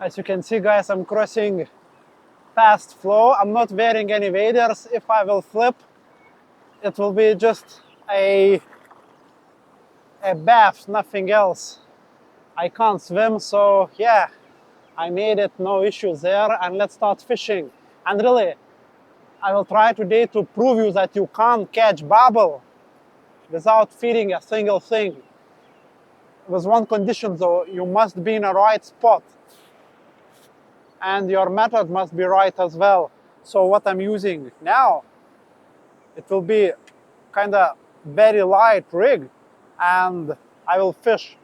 As you can see, guys, I'm crossing fast flow. I'm not wearing any waders. If I will flip, it will be just a bath, nothing else. I can't swim, so yeah, I made it, no issues there, and let's start fishing. And really, I will try today to prove you that you can't catch barbel without feeding a single thing. With one condition though, you must be in a right spot. And your method must be right as well. So what I'm using now, it will be kind of very light rig, and I will fish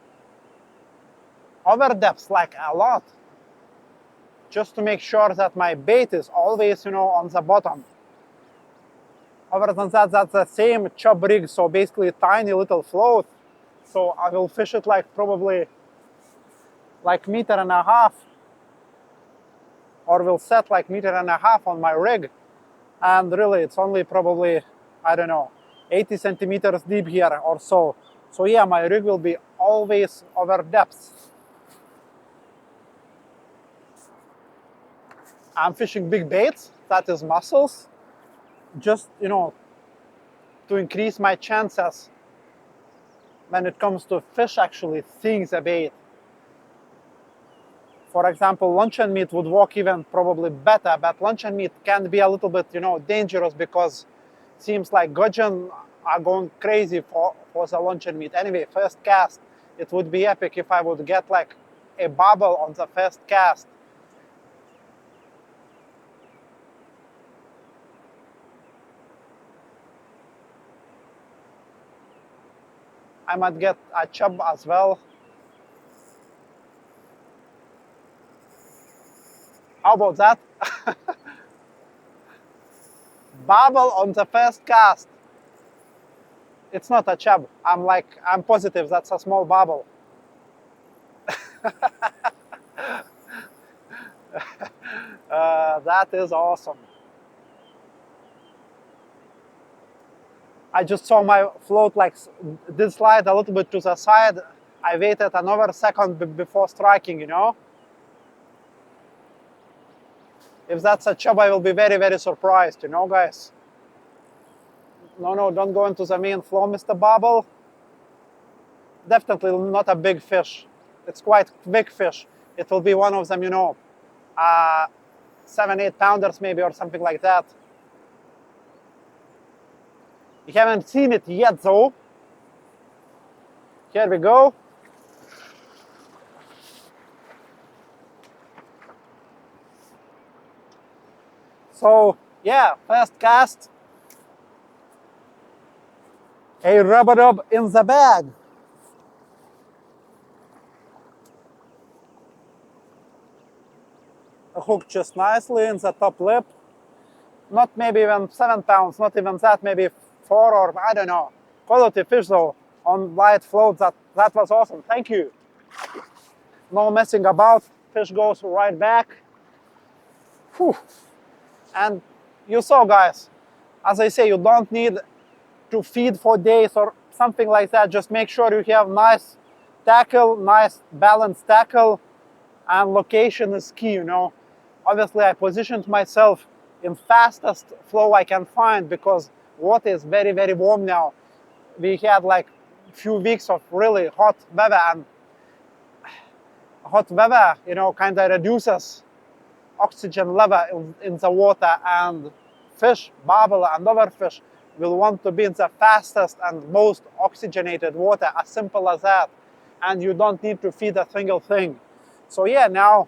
over depths like a lot, just to make sure that my bait is always, on the bottom. Other than that, that's the same chub rig, so basically tiny little float. So I will fish it like probably like 1.5 meters, or will set like 1.5 meters on my rig. And really, it's only probably, I don't know, 80 centimeters deep here or so. So yeah, my rig will be always over depths. I'm fishing big baits, that is mussels, just, to increase my chances when it comes to fish actually seeing the bait. For example, luncheon meat would work even probably better, but luncheon meat can be a little bit, dangerous, because it seems like gudgeon are going crazy for the luncheon meat. Anyway, first cast, it would be epic if I would get like a barbel on the first cast. I might get a chub as well. How about that? Barbel on the first cast. It's not a chub. I'm positive that's a small barbel. That is awesome. I just saw my float did slide a little bit to the side. I waited another second before striking, If that's a chub, I will be very, very surprised, guys. No, don't go into the main flow, Mr. Barbel. Definitely not a big fish. It's quite big fish. It will be one of them, 7-8 pounders maybe, or something like that. You haven't seen it yet though. Here we go. So yeah, first cast. A rubber dub in the bag. A hook just nicely in the top lip. Not maybe even 7 pounds, not even that, maybe 4, or I don't know. Quality fish though, on light float. That was awesome. Thank you. No messing about. Fish goes right back. Whew. And you saw, guys, as I say, you don't need to feed for days or something like that. Just make sure you have nice tackle, nice balanced tackle, and location is key, Obviously, I positioned myself in fastest flow I can find, because water is very, very warm now. We had like a few weeks of really hot weather, and hot weather, kind of reduces oxygen level in the water, and fish, barbel and other fish, will want to be in the fastest and most oxygenated water, as simple as that. And you don't need to feed a single thing. So yeah, now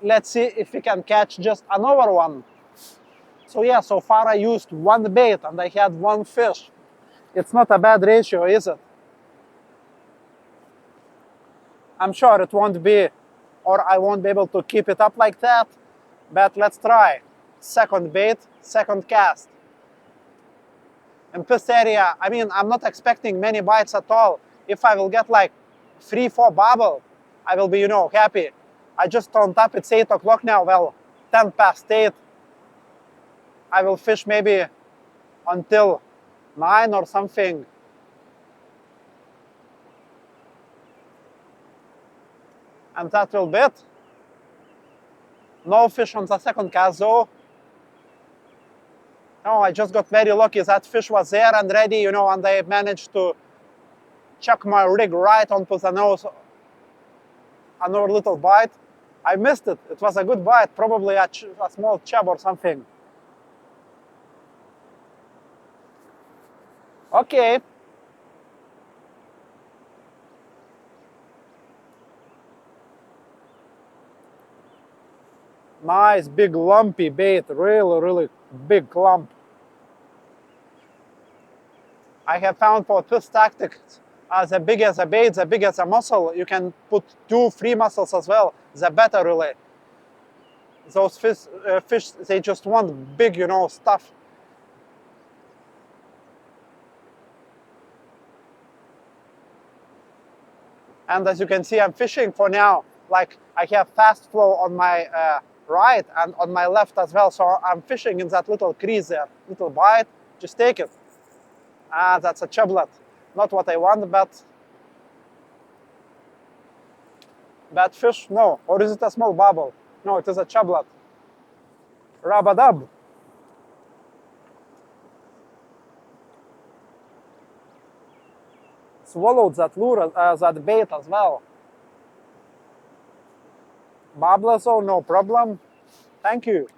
let's see if we can catch just another one. So yeah, so far I used one bait and I had one fish. It's not a bad ratio, is it? I'm sure it won't be, or I won't be able to keep it up like that, but let's try. Second bait, second cast. In this area, I'm not expecting many bites at all. If I will get like 3-4 barbel, I will be, happy. I just turned up, it's 8 o'clock now, well, 10 past 8. I will fish maybe until 9 or something. And that will be it. No fish on the second cast though. No, I just got very lucky. That fish was there and ready, you know, and I managed to chuck my rig right onto the nose. Another little bite. I missed it. It was a good bite, probably a small chub or something. Okay. Nice big lumpy bait, really big clump. I have found for this tactic, the bigger the bait, the bigger the muscle. You can put 2, 3 muscles as well. The better really. Those fish, they just want big, you know, stuff. And as you can see, I'm fishing for now. Like I have fast flow on my right and on my left as well. So I'm fishing in that little crease there, little bite. Just take it. Ah, that's a chublet. Not what I want, but bad fish? No. Or is it a small barbel? No, it is a chublet. Rub-a-dub. Swallowed that lure, that bait as well. Barbel, so no problem. Thank you.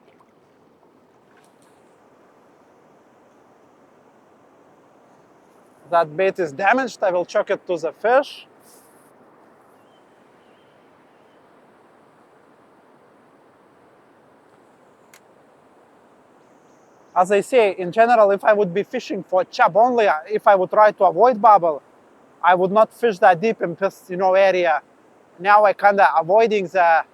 That bait is damaged. I will chuck it to the fish. As I say, in general, if I would be fishing for chub only, if I would try to avoid barbel, I would not fish that deep in this, you know, area. Now I kind of avoiding the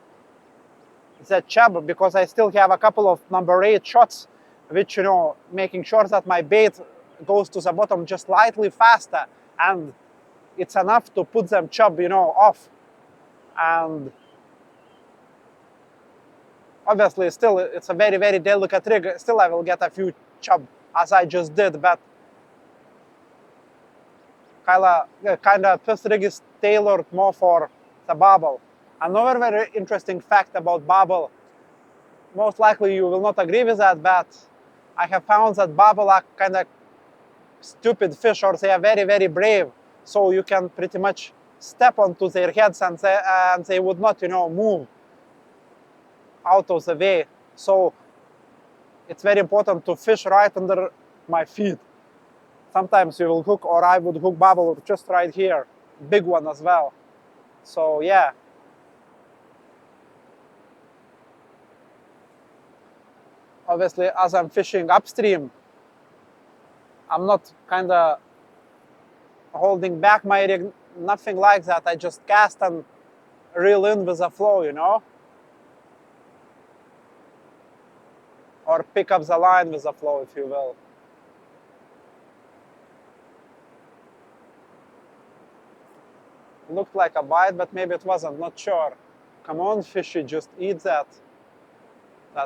chub because I still have a couple of number 8 shots, which, you know, making sure that my bait goes to the bottom just slightly faster, and it's enough to put them chub, you know, off. And obviously, still, it's a very delicate rig. Still, I will get a few chub as I just did, but kind of this rig is tailored more for the barbel. Another very interesting fact about barbel, most likely you will not agree with that, but I have found that barbel are kind of stupid fish, or they are very brave. So you can pretty much step onto their heads and they would not, you know, move out of the way. So it's very important to fish right under my feet. Sometimes you will hook, or I would hook barbel just right here, big one as well. So yeah. Obviously, as I'm fishing upstream, I'm not kind of holding back my rig, nothing like that. I just cast and reel in with the flow, you know? Or pick up the line with the flow, if you will. Looked like a bite, but maybe it wasn't, not sure. Come on, fishy, just eat that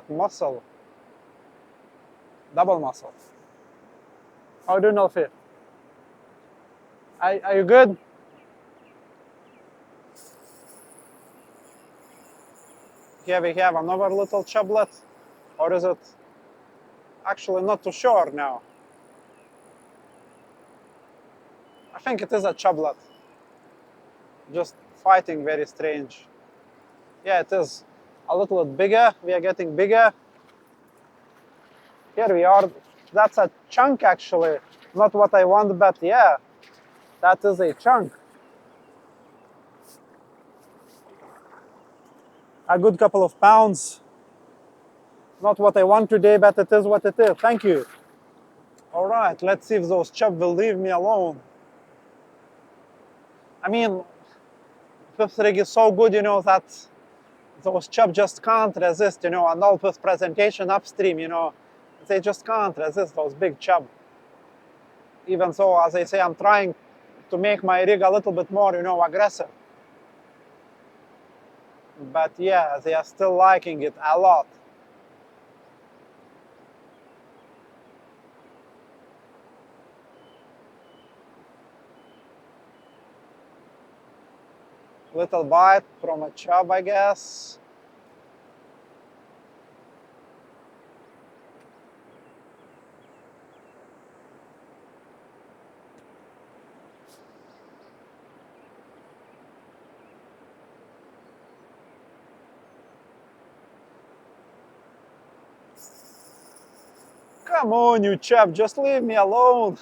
muscle. Double muscle. How do you know, Phil? Are you good? Here we have another little chublet. Or is it? Actually, not too sure now. I think it is a chublet. Just fighting very strange. Yeah, it is a little bit bigger. We are getting bigger. Here we are. That's a chunk actually. Not what I want, but yeah, that is a chunk. A good couple of pounds. Not what I want today, but it is what it is. Thank you. All right, let's see if those chub will leave me alone. I mean, this rig is so good, you know, that those chub just can't resist, you know, and all this presentation upstream, you know, they just can't resist those big chub. Even so, as I say, I'm trying to make my rig a little bit more, you know, aggressive. But yeah, they are still liking it a lot. Little bite from a chub, I guess. Come on, you chub, just leave me alone.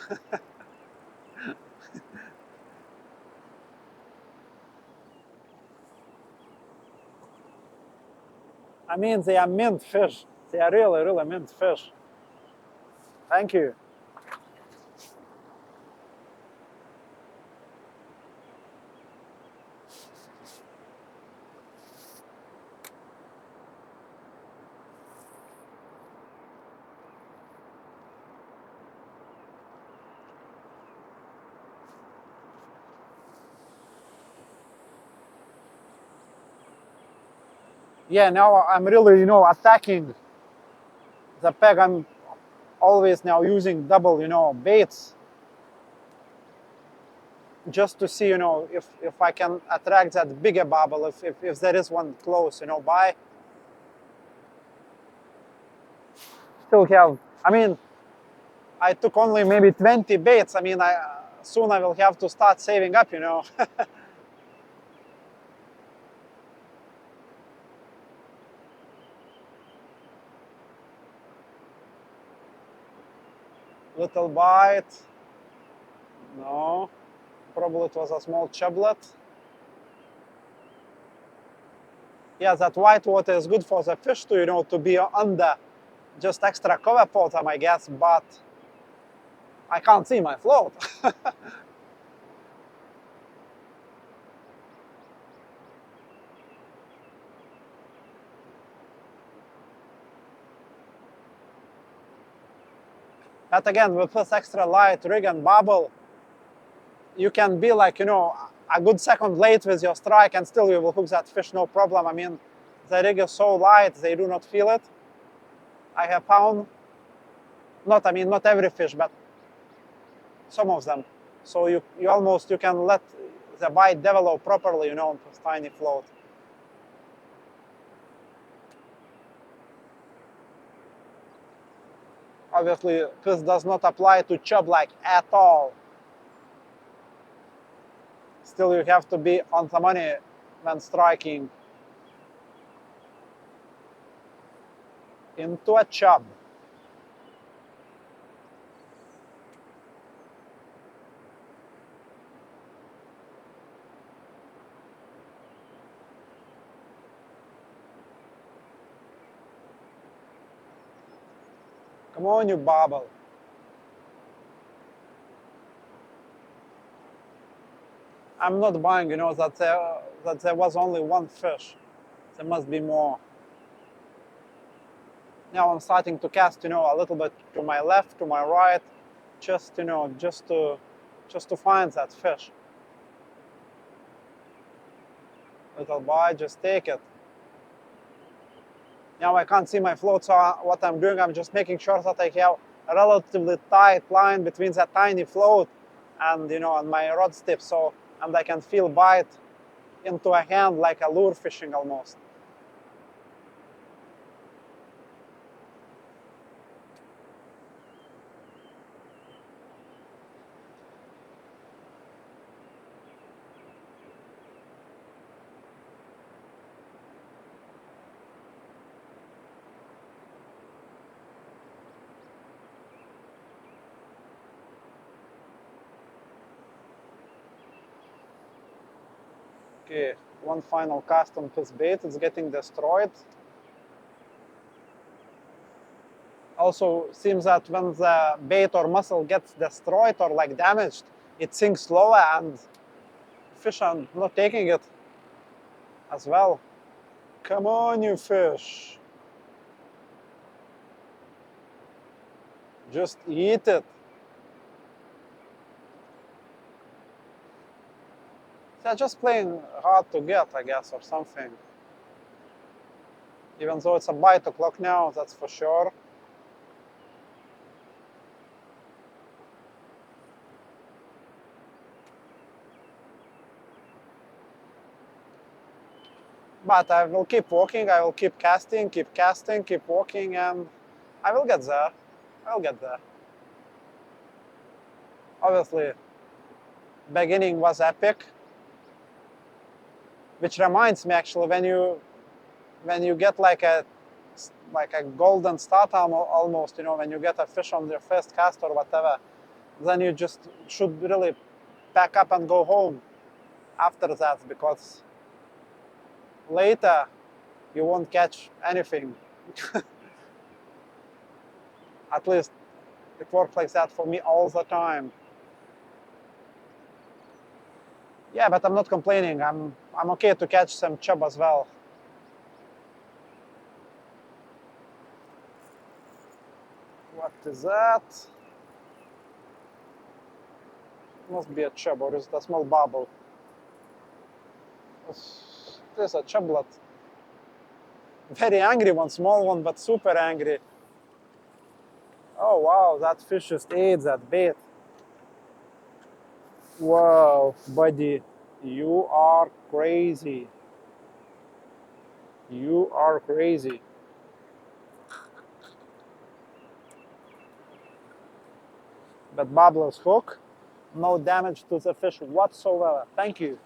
I mean, they are mint fish. They are really, really mint fish. Thank you. Yeah, now I'm really, attacking the peg. I'm always now using double, baits just to see, if I can attract that bigger barbel, if there is one close, by. Still have, I mean, I took only maybe 20 baits. I mean, soon I will have to start saving up, Little bite. No, probably it was a small chublet. Yeah, that white water is good for the fish to be under just extra cover bottom, I guess, but I can't see my float. But again, with this extra light rig and barbel, you can be like, a good second late with your strike and still you will hook that fish, no problem. I mean, the rig is so light, they do not feel it. I have found, not every fish, but some of them. So you can let the bite develop properly, on this tiny float. Obviously, this does not apply to chub like at all. Still, you have to be on the money when striking into a chub. Come on, you barbel. I'm not buying, that there was only one fish. There must be more. Now I'm starting to cast, a little bit to my left, to my right, just, just to find that fish. Little bite, just take it. Now I can't see my float, so what I'm doing, I'm just making sure that I have a relatively tight line between that tiny float and, and my rod tip, and I can feel bite into a hand like a lure fishing almost. Okay, one final cast on this bait, it's getting destroyed. Also, seems that when the bait or mussel gets destroyed or like damaged, it sinks slower and fish are not taking it as well. Come on, you fish. Just eat it. They're just playing hard to get, I guess, or something. Even though it's a bite o'clock now, that's for sure. But I will keep walking, I will keep casting, keep walking, and I will get there. I'll get there. Obviously, beginning was epic. Which reminds me, actually, when you get like a like a golden start almost, you know, when you get a fish on your first cast or whatever, then you just should really pack up and go home after that, because later you won't catch anything. At least it works like that for me all the time. Yeah, but I'm not complaining. I'm okay to catch some chub as well. What is that? Must be a chub, or is it a small barbel? There's a chublet. Very angry one, small one, but super angry. Oh wow, that fish just ate that bait. Wow, buddy, you are crazy. You are crazy. But Barbel's hook, no damage to the fish whatsoever. Thank you.